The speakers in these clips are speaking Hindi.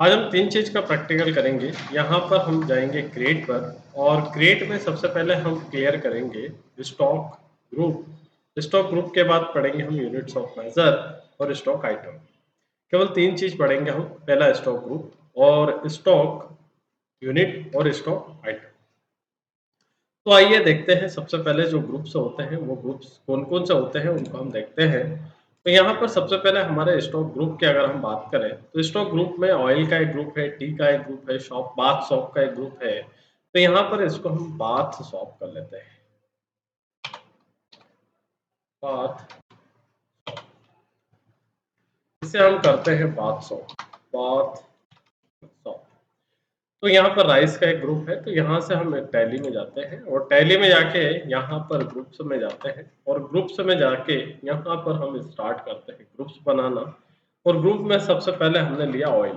आज हम 3 चीज़ का प्रैक्टिकल करेंगे। यहाँ पर हम जाएँगे क्रिएट पर और क्रिएट में सबसे पहले हम क्लियर करेंगे स्टॉक ग्रुप। स्टॉक ग्रुप के बाद पढ़ेंगे हम यूनिट्स ऑफ मेजर और स्टॉक आइटम। केवल 3 चीज़ पढ़ेंगे हम, पहला स्टॉक ग्रुप और स्टॉक यूनिट और स्टॉक आइटम। तो आइए देखते हैं सबसे पहले जो ग्रुप्स होते हैं वो ग्रुप्स कौन-कौन से होते हैं उनको हम देखते हैं। तो यहाँ पर सबसे पहले हमारे स्टॉक ग्रुप की अगर हम बात करें तो स्टॉक ग्रुप में ऑयल का एक ग्रुप है, टी का एक ग्रुप है, बाथ सॉप का एक ग्रुप है। तो यहाँ पर इसको हम बाथ सॉप कर लेते हैं। बाथ इसे हम करते हैं बाथ सॉप। बाथ सॉप तो यहाँ पर राइस का एक ग्रुप है, तो यहाँ से हम टैली में जाते हैं और टैली में जाके यहाँ पर ग्रुप्स में जाते हैं और ग्रुप्स में जाके यहाँ पर हम स्टार्ट करते हैं ग्रुप्स बनाना। और ग्रुप में सबसे पहले हमने लिया ऑयल।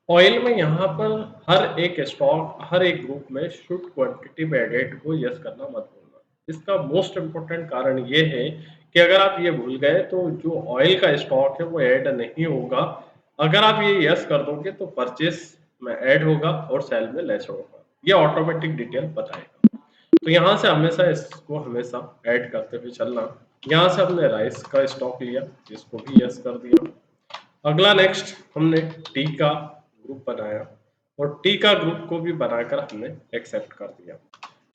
ऑयल में यहाँ पर हर एक स्टॉक, हर एक ग्रुप में शुड क्वांटिटी में एडेड हो, यस करना मत भूलना। इसका मोस्ट इम्पोर्टेंट कारण ये है कि अगर आप ये भूल गए तो जो ऑयल का स्टॉक है वो ऐड नहीं होगा। अगर आप ये यस कर दोगे तो परचेस में ऐड होगा और सेल में लेस होगा। ये ऑटोमेटिक डिटेल बताएगा। तो यहाँ से हमेशा इसको हमेशा ऐड करते हुए चलना। यहाँ से हमने राइस का स्टॉक लिया, इसको भी यस कर दिया। अगला नेक्स्ट हमने टी का ग्रुप बनाया और टी का ग्रुप को भी बनाकर हमने एक्सेप्ट कर दिया।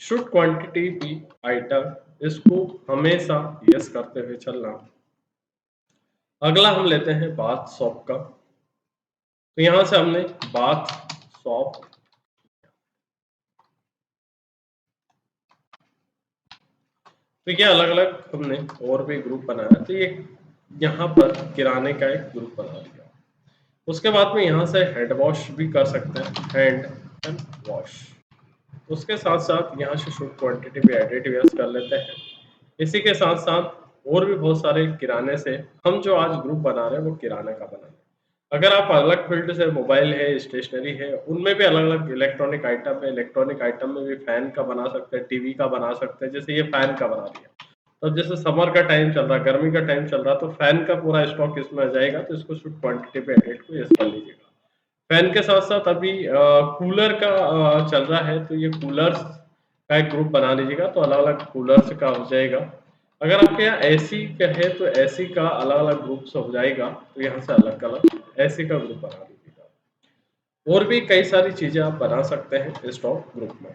शुड क्वांटिटी बी आइटम, इसको हमेशा यस करते हुए चलना। अगला हम लेते हैं बाथ सॉप का। तो यहाँ से हमने बाथ सॉप, तो ये अलग-अलग हमने और भी ग्रुप बनाया। तो ये यहाँ पर किराने का एक ग्रुप बना लिया। उसके बाद में यहाँ से हेड वॉश भी कर सकते हैं, हैंड एंड वॉश। उसके साथ-साथ यहाँ से शुड क्वांटिटी भी एडिट यस कर लेते हैं। इसी के साथ-साथ और भी बहुत सारे किराने से हम जो आज ग्रुप बना रहे हैं वो किराने का बना रहे हैं। अगर आप अलग फील्ड से मोबाइल है, स्टेशनरी है, उनमें भी अलग-अलग इलेक्ट्रॉनिक आइटम है। इलेक्ट्रॉनिक आइटम में भी फैन का बना सकते हैं, टीवी का बना सकते हैं। जैसे ये फैन का बना दिया। तो जैसे समर का टाइम चल रहा है, गर्मी का टाइम चल रहा है, तो फैन का पूरा स्टॉक इसमें आ जाएगा, तो इसको शुड क्वांटिटी पे एडिट को यस कर लीजिएगा। फैन के साथ-साथ अभी कूलर का चल रहा है, तो ये कूलर्स का एक ग्रुप बना लीजिएगा, तो अलग-अलग कूलर्स का हो जाएगा। अगर आपके यहाँ एसी का है, तो एसी का अलग-अलग ग्रुप्स हो जाएगा, तो यहाँ से अलग-अलग एसी का ग्रुप बना लीजिएगा। और भी कई सारी चीज़ें आप बना सकते हैं स्टॉक ग्रुप में।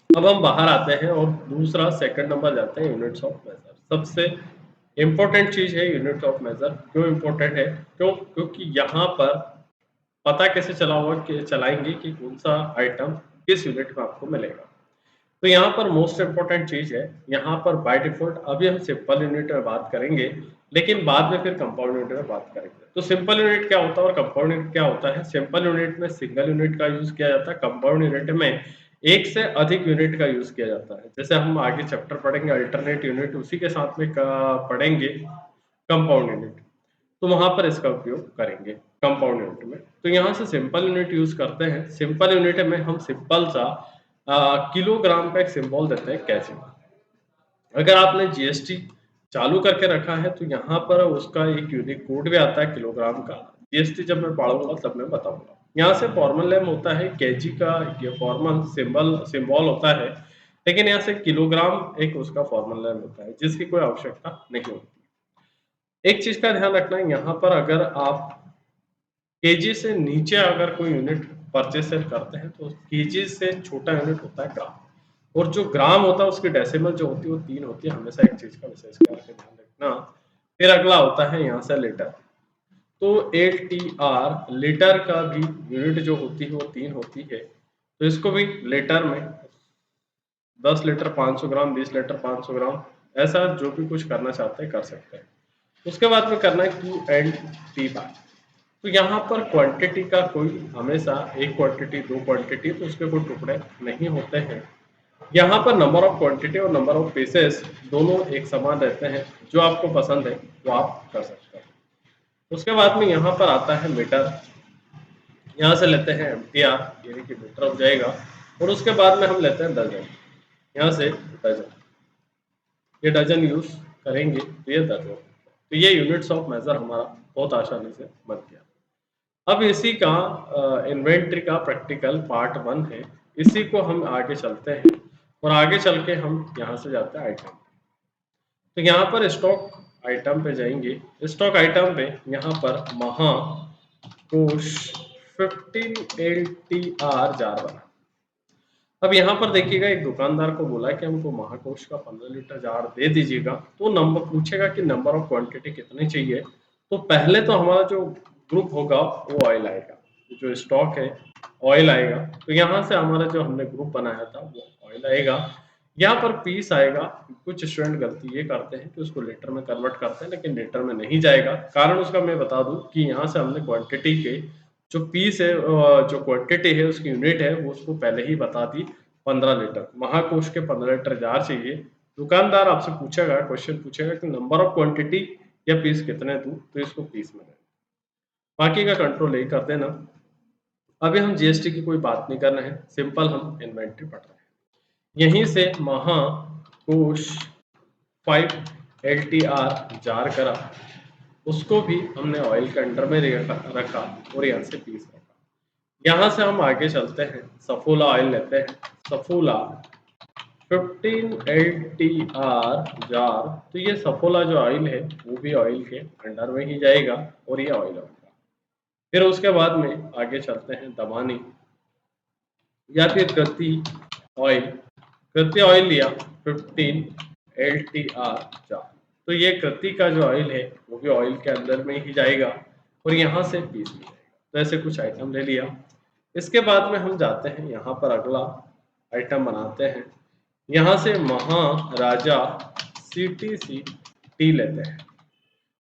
अब हम बाहर आते हैं और दूसरा सेकंड नंबर जाते हैं यूनिट्स ऑफ मेजर। सबसे इम्पोर्टेंट चीज़ है यूनिट ऑफ मेजर। क्यों इम्पोर्टेंट है? क्योंकि यहाँ पर पता कैसे चला होगा कि चलाएँगे कि कौन-सा आइटम किस यूनिट में आपको मिलेगा। तो यहाँ पर मोस्ट इम्पोर्टेंट चीज़ है, यहाँ पर बाय डिफ़ॉल्ट अभी हम सिंपल यूनिट में बात करेंगे, लेकिन बाद में फिर कंपाउंड यूनिट में बात करेंगे। तो सिंपल यूनिट क्या होता है और कंपाउंड यूनिट क्या होता है? सिंपल यूनिट में सिंगल यूनिट का यूज़ किया जाता है, कंपाउंड यूनिट में एक से अधिक यूनिट का यूज़ किया जाता है। जैसे हम आगे चैप्टर पढ़ेंगे अल्टरनेट यूनिट, उसी के साथ में पढ़ेंगे कंपाउंड यूनिट। तो वहाँ पर इसका उपयोग करेंगे कंपाउंड यूनिट में। तो यहाँ से सिंपल यूनिट यूज़ करते हैं। सिंपल यूनिट में हम सिंपल सा किलोग्राम का एक सिंबल देते हैं केजी। अगर आपने जीएसटी चालू करके रखा है तो यहाँ पर उसका एक यूनिक कोड भी आता है किलोग्राम का। जीएसटी जब मैं पढ़ूँगा तब मैं बताऊँगा। यहाँ से फॉर्मल नेम होता है केजी का, ये फॉर्मल सिंबल होता है, लेकिन यहाँ से किलोग्राम एक उसका फॉर्मल नेम होता है, जिसकी कोई आवश्यकता नहीं होती। एक चीज़ का ध्यान रखना है, यहाँ पर अगर आप केजी से नीचे अगर कोई यूनिट परचेस सेल करते हैं तो केजी से छोटा यूनिट होता है ग्राम, और जो ग्राम होता है उसकी डेसिमल जो होती है वो 3 होती है। हमेशा एक चीज़ का विशेष करके ध्यान रखना। फिर अगला होता है यहाँ से लीटर। तो एलटीआर लीटर का भी यूनिट जो होती है वो 3 होती है। तो इसको भी लीटर में 10 लीटर 500 ग्राम, 20 लीटर 500 ग्राम, ऐसा जो भी कुछ करना चाहते हैं कर सकते हैं। उसके बाद में करना है क्यू एंड टी बार। तो यहाँ पर क्वांटिटी का कोई हमेशा एक क्वांटिटी, दो क्वांटिटी, तो उसके कोई टुकड़े नहीं होते हैं। यहाँ पर नंबर ऑफ क्वांटिटी और नंबर ऑफ पीसेस दोनों एक समान रहते हैं। जो आपको पसंद है वो आप कर सकते हैं। उसके बाद में यहाँ पर आता है मीटर। यहाँ से लेते हैं एमटीआर, यानी कि मीटर हो जाएगा। और उसके बाद में हम लेते हैं डजन। यहाँ से डजन, ये डजन यूज करेंगे तो ये दर्जन। तो ये यूनिट्स ऑफ मेजर हमारा बहुत आसानी से बन गया। अब इसी का इन्वेंट्री का प्रैक्टिकल पार्ट 1 है, इसी को हम आगे चलते हैं और आगे चल के हम यहाँ से जाते हैं आइटम। तो यहाँ पर स्टॉक आइटम पे जाएंगे, स्टॉक आइटम पे यहाँ पर महाकोश 15 LTR जार बना। अब यहाँ पर देखिएगा एक दुकानदार को बोला कि हमको महाकोश का 15 लीटर जार दे दीजिएगा, तो नंबर पूछेगा कि नंबर ऑफ क्वांटिटी कितनी चाहिए। तो पहले तो हमारा जो ग्रुप होगा वो ऑयल आएगा, जो स्टॉक है ऑयल आएगा। तो यहाँ से हमारा जो हमने ग्रुप बनाया था वो ऑयल आएगा। यहाँ पर पीस आएगा। कुछ स्टूडेंट गलती ये करते हैं कि उसको लीटर में कन्वर्ट करते हैं, लेकिन लीटर में नहीं जाएगा। कारण उसका मैं बता दूं कि यहाँ से हमने क्वांटिटी के जो पीस है, जो क्वांटिटी है उसकी यूनिट है वो उसको पहले ही बता दी, 15 लीटर। महाकोश के 15 लीटर जार चाहिए। दुकानदार आपसे पूछेगा, क्वेश्चन पूछेगा कि नंबर ऑफ क्वांटिटी या पीस कितने दूं, तो इसको पीस में देना, बाकी का कंट्रोल यही कर देना। अभी हम जीएसटी की कोई बात नहीं कर रहे हैं, सिंपल हम इन्वेंट्री पढ़ रहे हैं। यहीं से महाकोश 5 LTR जार करा, उसको भी हमने ऑयल के अंडर में रखा और यहाँ से पीस रखा। यहाँ से हम आगे चलते हैं, सफोला ऑयल लेते हैं। सफोला 15 LTR जार, तो ये सफोला जो ऑयल है वो भी ऑयल के अंडर में ही जाएगा और ये ऑयल होगा। फिर उसके बाद में आगे चलते हैं दमानी या फिर कृति ऑयल। कृति ऑयल लिया 15 LTR जार, तो ये कृति का जो ऑयल है वो भी ऑयल के अंदर में ही जाएगा और यहाँ से पीस में जाएगा। तो ऐसे कुछ आइटम ले लिया। इसके बाद में हम जाते हैं यहाँ पर अगला आइटम बनाते हैं। यहाँ से महाराजा CTC टी लेते हैं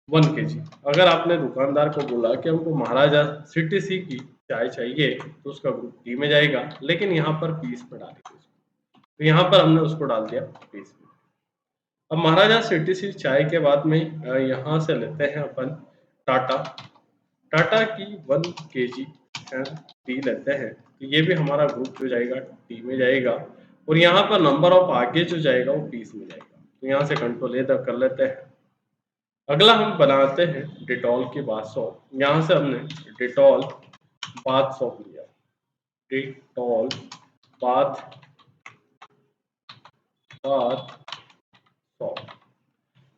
1 kg। अगर आपने दुकानदार को बोला कि हमको महाराजा CTC की चाय चाहिए, तो उसका ग्रुप टी में जाएगा, लेकिन यहाँ पर पीस में डालेंगे। तो यहाँ पर हमने उसको डाल दिया पीस में। अब महाराजा CTC चाय के बाद में यहाँ से लेते हैं अपन टाटा। टाटा की 1 kg टी लेते हैं, तो ये भी हमारा ग्रुप जो जाएगा टी में जाएगा और यहाँ पर नंबर ऑफ आगे जो जाएगा वो पीस में जाएगा। तो यहाँ से कंट्रोल ए कर लेते हैं। अगला हम बनाते हैं डिटॉल की बाथ सॉप। यहाँ से हमने डिटॉल बाथ सॉप लिया, डिटॉल बाथ सॉप।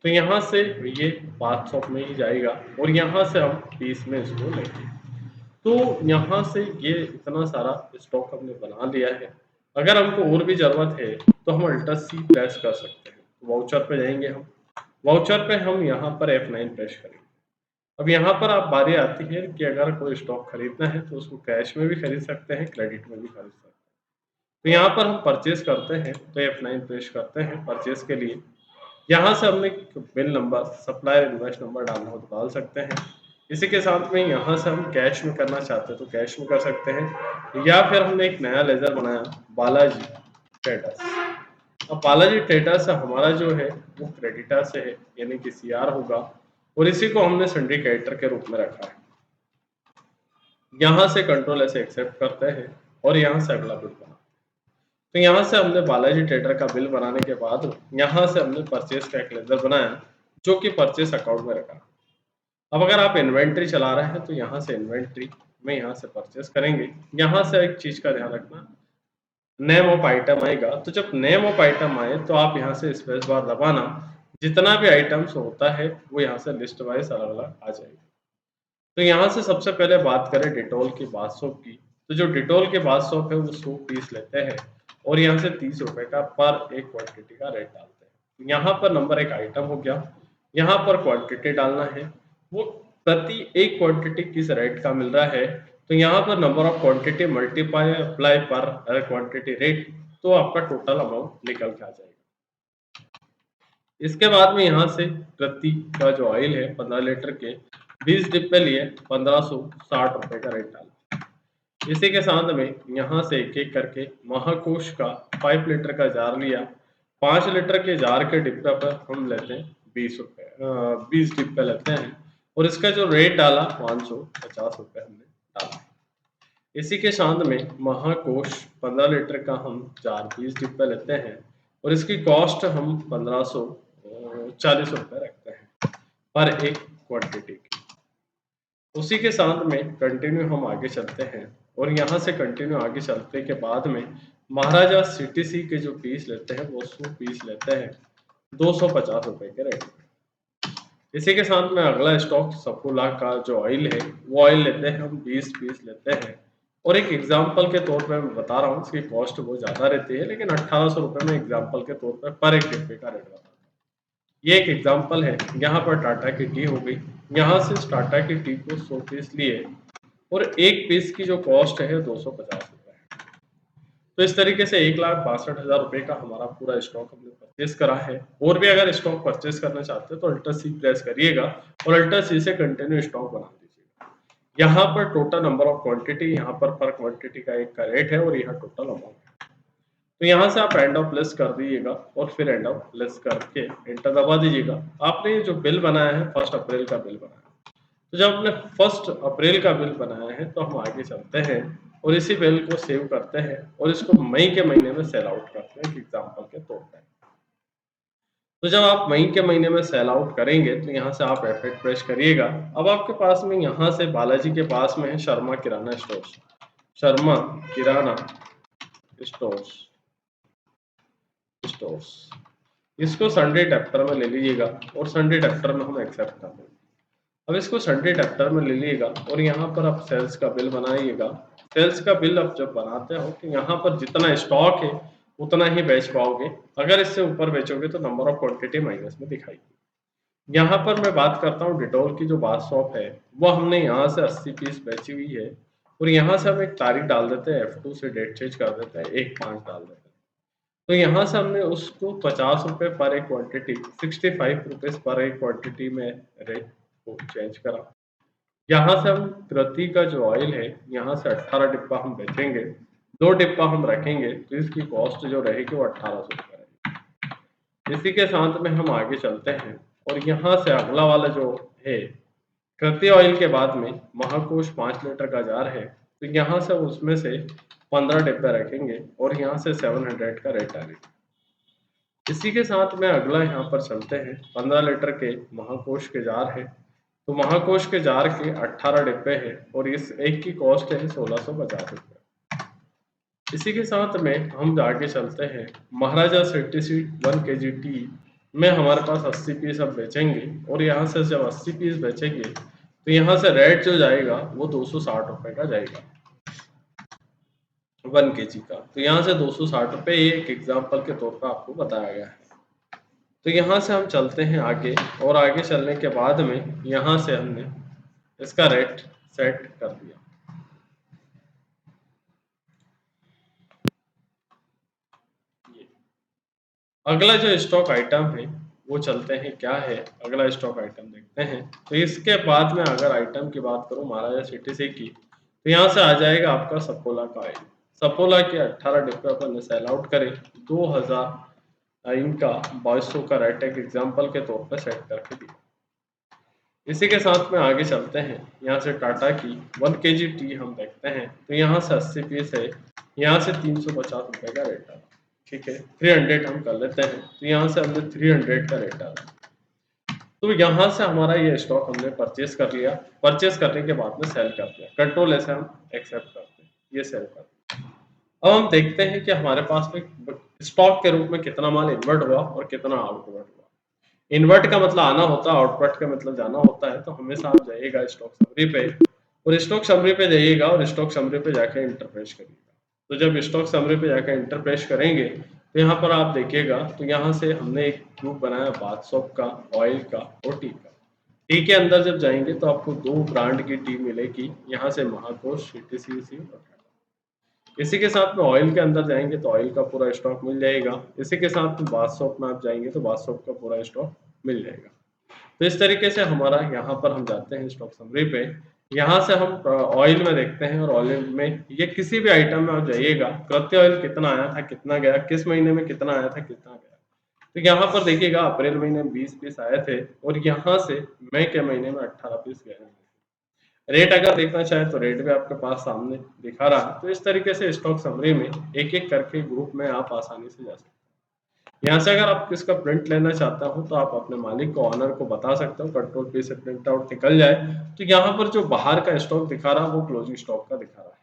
तो यहाँ से ये बाथ सॉप में ही जाएगा और यहाँ से हम पीस में इसको लेंगे। तो यहाँ से ये इतना सारा स्टॉक हमने बना लिया है। अगर हमको और भी जरूरत है तो हम अल्टर C प्रेस कर सकते हैं। वाउचर पे जाएंगे हम, वाउचर पे हम यहाँ पर F9 प्रेस करेंगे। अब यहाँ पर आप बारी आती है कि अगर कोई स्टॉक खरीदना है तो उसको कैश में भी खरीद सकते हैं, क्रेडिट में भी खरीद सकते हैं। तो यहाँ पर हम परचेज करते हैं तो F9 प्रेस करते हैं परचेज के लिए। यहाँ से हमने bill number, supplier invoice number डालना हो तो डाल सकते हैं। इसी के साथ में यहाँ से हम कैश में करना चाहते हैं तो कैश में कर सकते हैं, या फिर हमने एक नया लेजर बनाया बालाजी ट्रेडर्स। अब बालाजी ट्रेडर्स हमारा जो है वो क्रेडिटर से है, यानी कि CR होगा और इसी को हमने सिंडिकेटर के रूप में रखा है। यहाँ से कंट्रोल ऐसे एक्सेप्ट करते हैं और यहाँ से अगला बिल बना। तो यहाँ से हमने बालाजी ट्रेडर का बिल बनाने के बाद यहाँ से हमने परचेस का एक लेजर बनाया जो कि परचेस अकाउंट में रखा। अब अगर आप इन्वेंट्री चला रहे हैं तो यहाँ से इन्वेंट्री में यहाँ से परचेस करेंगे। यहाँ से एक चीज का ध्यान रखना, नेम ऑफ आइटम आएगा, तो जब नेम ऑफ आइटम आए तो आप यहाँ से स्पेस बार दबाना, जितना भी आइटम्स होता है वो यहाँ से लिस्ट वाइज अलग अलग आ जाएगा। तो यहाँ से सबसे पहले बात करें डिटॉल की बाथ सोप की, तो जो डिटॉल के बाथ सोप है वो 100 पीस लेते हैं और यहाँ से 30 रुपए का पर एक क्वांटिटी का रेट डालते हैं। तो यहाँ पर नंबर 1 आइटम हो गया, यहाँ पर क्वांटिटी डालना है, वो प्रति एक क्वांटिटी किस रेट का मिल रहा है। तो यहाँ पर number of quantity multiply apply पर क्वांटिटी रेट, तो आपका टोटल अमाउंट निकल के आ जाएगा। इसके बाद में यहाँ से प्रति का जो ऑयल है 15 लीटर के 20 डिब्बे लिए 1560 रुपए का रेट डाला। इसी के साथ में यहाँ से एक एक करके महाकोश का 5 लीटर का जार लिया। 5 लीटर के जार के डिब्बे पर हम लेते हैं 20 रुपए, 20 डिब्बे लेते हैं और इसका जो रेट डाला 550 रुपए हमने डाला। इसी के साथ में महाकोश 15 लीटर का हम जार 20 डिब्बे लेते हैं और इसकी कॉस्ट हम 1540 रुपए रखते हैं पर एक क्वांटिटी की। उसी के साथ में कंटिन्यू हम आगे चलते हैं और यहाँ से कंटिन्यू आगे चलते के बाद में महाराजा सीटीसी के जो पीस लेते हैं वो 100 पीस लेते हैं 250 रुपए के रेट में। इसी के साथ में अगला स्टॉक सफोला का जो ऑयल है वो ऑयल लेते हैं हम 20 पीस लेते हैं और एक एग्जाम्पल के तौर पे मैं बता रहा हूँ, इसकी कॉस्ट बहुत ज़्यादा रहती है लेकिन 1800 रुपये में एग्जाम्पल के तौर पर एक डिब्बे का रेट बता रहा हूँ। ये एक एग्जाम्पल है। यहाँ पर टाटा की टी हो गई, यहाँ से टाटा की टी को 100 पीस लिए और एक पीस की जो कॉस्ट है 250 रुपये है। तो इस तरीके से 1,62,000 रुपये का हमारा पूरा स्टॉक हमने परचेज करा है। और भी अगर स्टॉक परचेज करना चाहते हैं तो अल्टर सी प्रेस करिएगा और अल्टर सी से कंटिन्यू स्टॉक बना दीजिएगा। यहाँ पर टोटल नंबर ऑफ क्वांटिटी, यहाँ पर क्वांटिटी का एक का रेट है और यहाँ टोटल अमाउंट है। तो यहाँ से आप एंड ऑफ लेस कर दीजिएगा और फिर एंड ऑफ लेस करके एंटर दबा दीजिएगा। आपने ये जो बिल बनाया है 1 अप्रैल का बिल बनाया है। तो जब हमने 1 अप्रैल का बिल बनाया है तो हम आगे चलते हैं और इसी बिल को सेव करते हैं और इसको मई के महीने में सेल आउट करते हैं एग्जाम्पल के तौर पर। तो जब आप मई के महीने में सेल आउट करेंगे तो यहाँ से आप F8 प्रेस करिएगा। अब आपके पास में यहाँ से बालाजी के पास में है शर्मा किराना स्टोर्स, शर्मा किराना स्टोर्स स्टोर्स इसको संडे डेप्टर में ले लीजिएगा और संडे डेप्टर में हम एक्सेप्ट कर देंगे। अब इसको संडे डेप्टर में ले लीजिएगा और यहाँ पर आप सेल्स का बिल बनाइएगा। सेल्स का बिल आप जब बनाते हो तो यहाँ पर जितना स्टॉक है उतना ही बेच पाओगे। अगर इससे ऊपर बेचोगे तो नंबर ऑफ क्वांटिटी माइनस में दिखाएगी। यहाँ पर मैं बात करता हूँ डिटोल की जो बार शॉप है वो हमने यहाँ से 80 पीस बेची हुई है और यहाँ से हम एक तारीख डाल देते हैं, F2 से डेट चेंज कर देते हैं, 1/5 डाल देते हैं। तो यहाँ से हमने उसको 50 रुपये पर एक क्वांटिटी, 65 रुपीज पर एक क्वांटिटी में रेट को चेंज करा। यहाँ से हम कृति का जो ऑयल है यहाँ से 18 डिब्बा हम बेचेंगे, 2 डिब्बा हम रखेंगे तो इसकी कॉस्ट जो रहेगी वो 1800 रुपये रहेगी। इसी के साथ में हम आगे चलते हैं और यहाँ से अगला वाला जो है कृति ऑयल के बाद में महाकोश 5 लीटर का जार है तो यहाँ से उसमें से 15 डिब्बे रखेंगे और यहाँ से 700 का रेट आएगा। इसी के साथ में अगला यहाँ पर चलते हैं 15 लीटर के महाकोश के जार है तो महाकोश के जार के 18 डिब्बे हैं और इस एक की कॉस्ट है 1650 रुपये। इसी के साथ में हम आगे चलते हैं महाराजा सीटीसी 1 kg टी में हमारे पास 80 पीस अब बेचेंगे और यहाँ से जब 80 पीस बेचेंगे तो यहाँ से रेट जो जाएगा वो 260 रुपये का जाएगा 1 kg का। तो यहाँ से 260 रुपये ये एक एग्जाम्पल के तौर पर आपको बताया गया है। तो यहाँ से हम चलते हैं आगे और आगे चलने के बाद में यहाँ से हमने इसका रेट सेट कर दिया। अगला जो स्टॉक आइटम है वो चलते हैं, क्या है अगला स्टॉक आइटम देखते हैं। तो इसके बाद में अगर आइटम की बात करूँ महाराजा सीटीसी की तो यहाँ से आ जाएगा आपका सपोला का ऑयल। सपोला के 18 डिब्बे अपन ने सेल आउट करे 2000 इनका 2200 का रेट एक एग्जाम्पल के तौर पर सेट करके दिया। इसी के साथ में आगे चलते हैं, यहाँ से टाटा की 1 kg टी हम देखते हैं तो यहाँ से 80 पीस है, यहाँ से 350 रुपये का रेट आ, ठीक है 300 हम कर लेते हैं तो यहाँ से हमने 300 का रेट आ। तो यहाँ से हमारा ये स्टॉक हमने परचेस कर लिया। परचेस करने के बाद में सेल कर दिया, कंट्रोल ऐसे हम एक्सेप्ट करते हैं, ये सेल करते हैं। अब हम देखते हैं कि हमारे पास में स्टॉक के रूप में कितना माल इन्वर्ट हुआ और कितना आउटवर्ट हुआ। इन्वर्ट का मतलब आना होता है, आउटवर्ट का मतलब जाना होता है। तो हमेशा आप जाइएगा स्टॉक समरी पे और स्टॉक समरी पे जाइएगा और स्टॉक समरी पे जाकर इंटरप्रेस करिएगा। तो जब स्टॉक समरी पे जाकर इंटरप्रेस करेंगे तो यहाँ पर आप देखिएगा तो यहाँ से हमने एक ग्रुप बनाया बाथ सोप का, ऑयल का और टी का। टी के अंदर जब जाएंगे तो आपको 2 ब्रांड की टी मिलेगी, यहाँ से महाकोश, सीटीसी और इसी के साथ में ऑयल के अंदर जाएंगे तो ऑयल का पूरा स्टॉक मिल जाएगा। इसी के साथ में बाथ सोप में आप जाएंगे तो बाथ सोप का पूरा स्टॉक मिल जाएगा। तो इस तरीके से हमारा यहाँ पर हम जाते हैं स्टॉक समरी पे। यहाँ से हम ऑयल में देखते हैं और ऑयल में ये किसी भी आइटम में आप जाइएगा, कृत्य ऑयल कितना आया था, कितना गया, किस महीने में कितना आया था, कितना गया। तो यहाँ पर देखिएगा अप्रैल महीने में 20 पीस आए थे और यहाँ से मई के महीने में 18 पीस गए हैं। रेट अगर देखना चाहें तो रेट भी आपके पास सामने दिखा रहा है। तो इस तरीके से स्टॉक समरी में एक एक करके ग्रुप में आप आसानी से जा सकते हैं। यहाँ से अगर आप इसका प्रिंट लेना चाहते हो तो आप अपने मालिक को, ऑनर को बता सकते हो, कंट्रोल पे से प्रिंट आउट निकल जाए। तो यहाँ पर जो बाहर का स्टॉक दिखा रहा है वो क्लोजिंग स्टॉक का दिखा रहा है।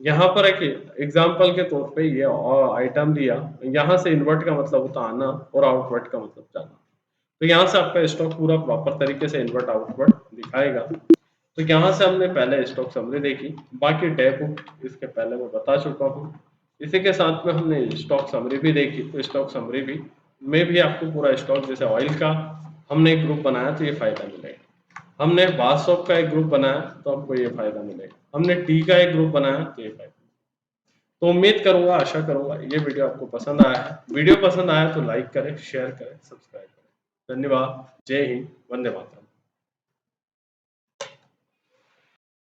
यहाँ पर एक एग्जाम्पल के तौर पे ये आइटम लिया, यहाँ से इन्वर्ट का मतलब होता है आना और आउटवर्ट का मतलब जाना। तो यहाँ से आपका स्टॉक पूरा प्रॉपर तरीके से इन्वर्ट आउटवर्ट दिखाएगा। तो यहाँ से हमने पहले स्टॉक समरी देखी, बाकी डे बुक इसके पहले मैं बता चुका हूँ। इसी के साथ में हमने स्टॉक समरी भी देखी, तो स्टॉक समरी भी में भी आपको पूरा स्टॉक, जैसे ऑयल का हमने एक ग्रुप बनाया तो ये फायदा मिलेगा, हमने बाथ सोप का एक ग्रुप बनाया तो हमको ये फायदा मिलेगा, हमने टी का एक ग्रुप बनाया तो ये फायदा। तो उम्मीद करूंगा, आशा करूंगा ये वीडियो आपको पसंद आया है। वीडियो पसंद आया तो लाइक करें, शेयर करें, सब्सक्राइब करें। धन्यवाद। जय हिंद, वंदे मातरम।